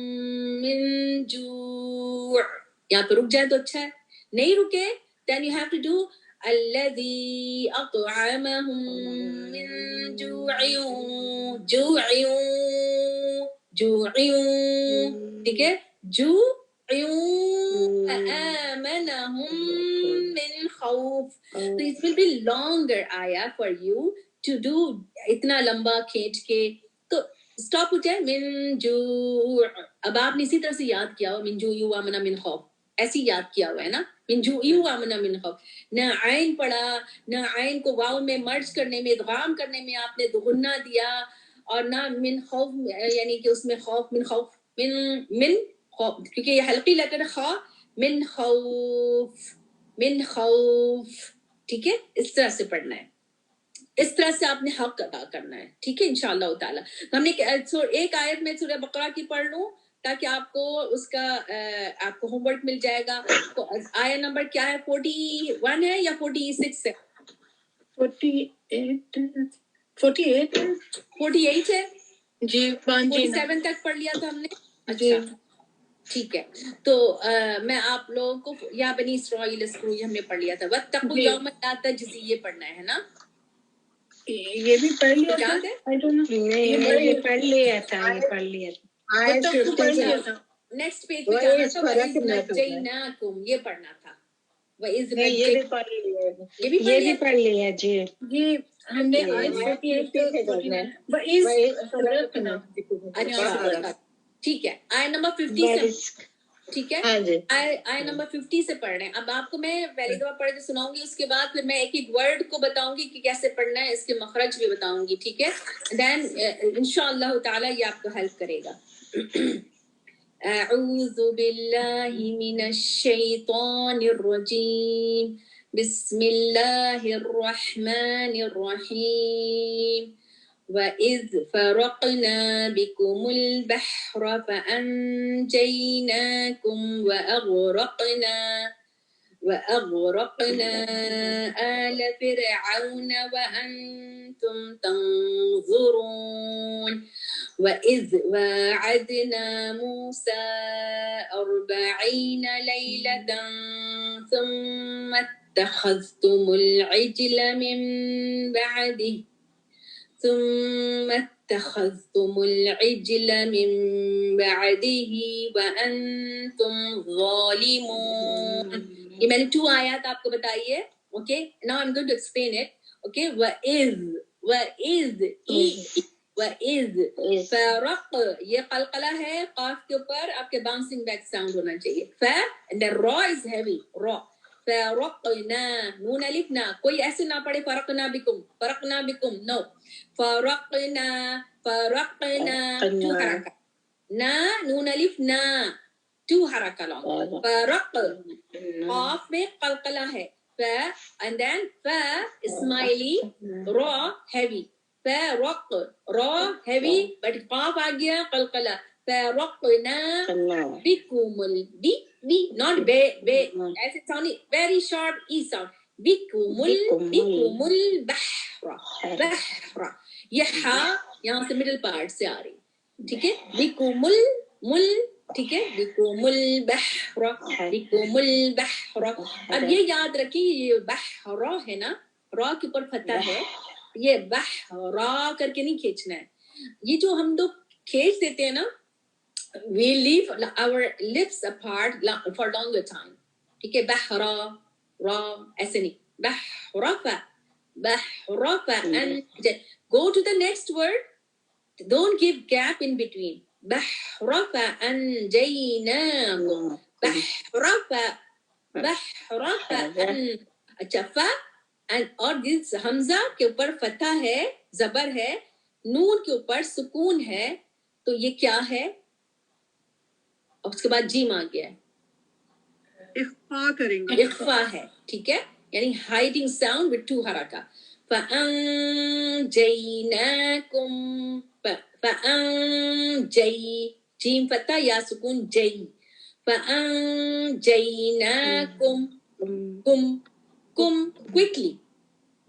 من جوع. یہاں پہ رک جائے تو اچھا ہے، نہیں رکے then you have to do الذي أطعمهم من جوع. جوع جوع ٹھیک ہے، جوع آمنهم من خوف. So it will be longer ayah for you to do اتنا لمبا کھینچ کے. تو اسٹاپ ہو جائے من جوع. اب آپ نے اسی طرح سے یاد کیا ہو من جوع آمنا من خوف، ایسی یاد کیا ہوا ہے نا، من جوع آمنا من خوف. نہ عین پڑھا، نہ عین کو واو میں مرج کرنے میں ادغام کرنے میں آپ نے غنہ دیا، اور نہ من خوف یعنی کہ اس میں خوف من خوف من خوف، کیونکہ یہ حلقی لیٹر خا من خوف من خوف. ٹھیک ہے، اس طرح سے پڑھنا ہے، اس طرح سے آپ نے حق ادا کرنا ہے. ٹھیک ہے انشاءاللہ تعالی. ہم نے ایک آیت میں سورہ بقرہ کی پڑھ لوں تاکہ آپ کو اس کا آپ کو ہوم ورک مل جائے گا. تو آیت نمبر کیا ہے؟ 41 ہے یا 46 ہے؟ 48 ہے جی. 47 تک پڑھ لیا تھا ہم نے. اچھا ٹھیک ہے، تو میں آپ لوگوں کو یا بنی اسرائیل اذکروا یہ ہم نے پڑھ لیا تھا. واتقوا یوما لا تجزی یہ پڑھنا ہے نا، یہ بھی پڑھ لیا تھا. یاد ہے؟ یہ پڑھ لیا تھا. نیکسٹ پیج پہ جانا تھا. وَإِذْ نَجَّيْنَاكُمْ یہ پڑھنا تھا. وَإِذْ نہیں یہ بھی نَجَّيْنَاكُمْ پڑھ لیا یہ بھی یہ بھی پڑھ لیا جی یہ ہم نے آیت 48 اچھا ٹھیک ہے. آیت نمبر 50 سے ٹھیک ہے. ہاں جی آیت نمبر 50 سے پڑھ رہے ہیں. اب آپ کو میں پہلی دفعہ پڑھ کے سناؤں گی, اس کے بعد پھر میں ایک ایک ورڈ کو بتاؤں گی کہ کیسے پڑھنا ہے, اس کے مخرج بھی بتاؤں گی. ٹھیک ہے, دین انشاءاللہ تعالی یہ آپ کو ہیلپ کرے گا. اعوذ باللہ من الشیطان الرجیم, بسم اللہ الرحمن الرحیم. وَإِذْ فَرَقْنَا بِكُمُ الْبَحْرَ فَأَنْجَيْنَاكُمْ وَأَغْرَقْنَا آلَ فِرْعَوْنَ وَأَنْتُمْ تَنْظُرُونَ. وَإِذْ وَاعَدْنَا مُوسَى 40 لَيْلَةً ثُمَّ اتَّخَذْتُمُ الْعِجْلَ مِنْ بَعْدِهِ وَأَنْتُمْ ظَالِمُونَ. یہ میں نے 2 آیات آپ کو بتائی ہے. Okay, now I'm going to explain it. Okay, وَإِذْ فرق, یہ قلقلہ ہے قاف کے اوپر, آپ کے باؤنسنگ بیک ساؤنڈ ہونا چاہیے. and the ra is heavy, ra. فرقنا, نون الف نا, کوئی ایسے نہ پڑھے فرقنا بکم, no. فرقنا 2 حرکات, نا نون الف نا 2 حرکات لانگ. فرق قاف میں قلقلہ ہے, and then اسماعیلی را heavy. فرق را heavy but قاف آ گیا قلقلہ. فرقنا بكم بي not be as it sounding very short e sound. بكم البحر بحر, یہ ہا یہاں سے مڈل پارٹ سے آ رہی. ٹھیک ہے, بكم مل, ٹھیک ہے, بكم البحر بكم البحر. اب یہ یاد رکھیے, یہ بحر ہے نا, را کے اوپر فتح ہے, یہ بحرا کر کے نہیں کھینچنا ہے. یہ جو ہم لوگ کھینچ دیتے ہیں نا, we leave our lips apart for longer time. ٹھیک ہے, بحرا را ایسے نہیں, بحرفا go to the next word, don't give gap in between. بحرفا انجیناکم, بحرفا اچھا فا اور دس حمزہ کے اوپر فتح ہے, زبر ہے, نون کے اوپر سکون ہے, تو یہ کیا ہے؟ اور اس کے بعد جیم آ گیا ہے, اخفا کریں گے, اخفا ہے. ٹھیک ہے, یعنی ہائڈنگ ساؤنڈ with 2 حرکات. فَأَنْجَيْنَاكُمْ جیم فتح یا سکون جئی. فَأَنْجَيْنَاكُمْ کم کوئکلی,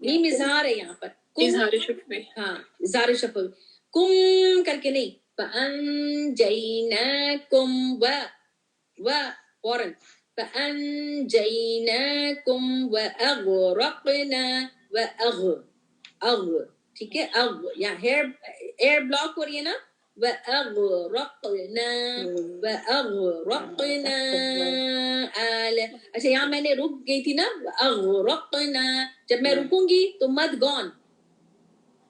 میم اظہار ہے یہاں پر, اظہار شفوی, ہاں اظہار شفوی, کم کر کے نہیں. فَأَنْجَيْنَاكُمْ فوراً فَأَنْجَيْنَاكُمْ وَأَغْرَقْنَا ٹھیک ہے, یا ایئر بلاک ہو رہی ہے نا, وَأَغْرَقْنَا اچھا یہاں میں نے رک گئی تھی نا, وَأَغْرَقْنَا, جب میں رکوں گی تو مد گون,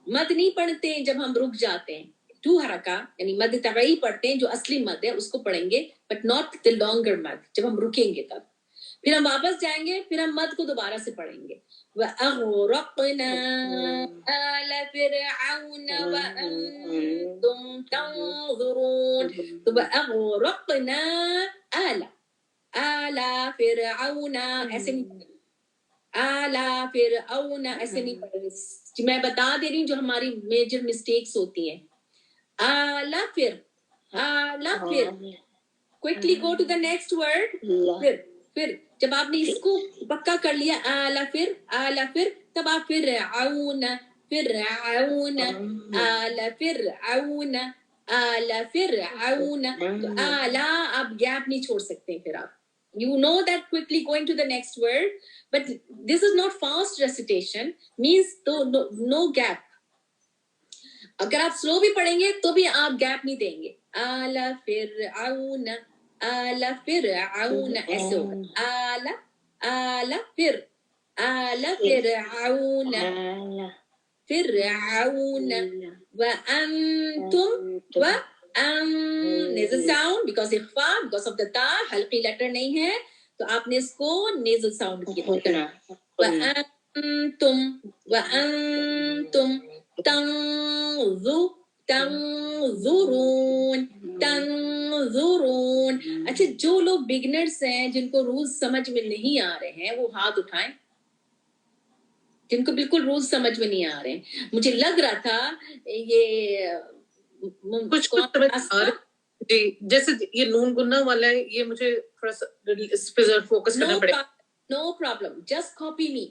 مد نہیں پڑھتے جب ہم رک جاتے ہیں. 2 حرکات یعنی مد طبعی پڑھتے ہیں جو اصلی مد ہے اس کو پڑھیں گے, بٹ ناٹ the longer مد. جب ہم رکیں گے تب پھر ہم واپس جائیں گے, پھر ہم مد کو دوبارہ سے پڑھیں گے. وَأَغْرَقْنَا آلَ فِرْعَوْنَ وَأَنْتُمْ تَنْظُرُونَ. تو وَأَغْرَقْنَا آلَ فِرْعَوْنَ ایسے نہیں پڑھیں گے, آلَ فِرْعَوْنَ ایسے نہیں پڑھیں گے. میں بتا دے رہی ہوں جو ہماری میجر مسٹیکس ہوتی ہیں. آلَ پھر quickly go to the next word. پھر جب آپ نے اس کو پکا کر لیا آلَ پھر تب آپ فرعون آلَ فرعون تو آلَ آپ گیپ نہیں چھوڑ سکتے. پھر آپ you know that quickly going to the next word, but this is not fast recitation, means no gap. اگر آپ سلو بھی پڑھیں گے تو بھی آپ گیپ نہیں دیں گے. آلَ فرعون ایسے ہوگا, آل پھر آل فرعون فرعون وأنتم nasal sound because اخفا because of the تا حلقی لیٹر نہیں ہے تو آپ نے اس کو nasal sound کیا وأنتم تنظرون. اچھا جو لوگ بگنرس ہیں جن کو رولز سمجھ میں نہیں آ رہے ہیں وہ ہاتھ اٹھائیں جن کو بالکل رولز سمجھ میں نہیں آ رہے ہیں. مجھے لگ رہا تھا یہ کچھ جی جیسے یہ نون گنا والا ہے یہ مجھے تھوڑا سا اس پہ فوکس کرنا پڑے گا. No problem. Just copy me.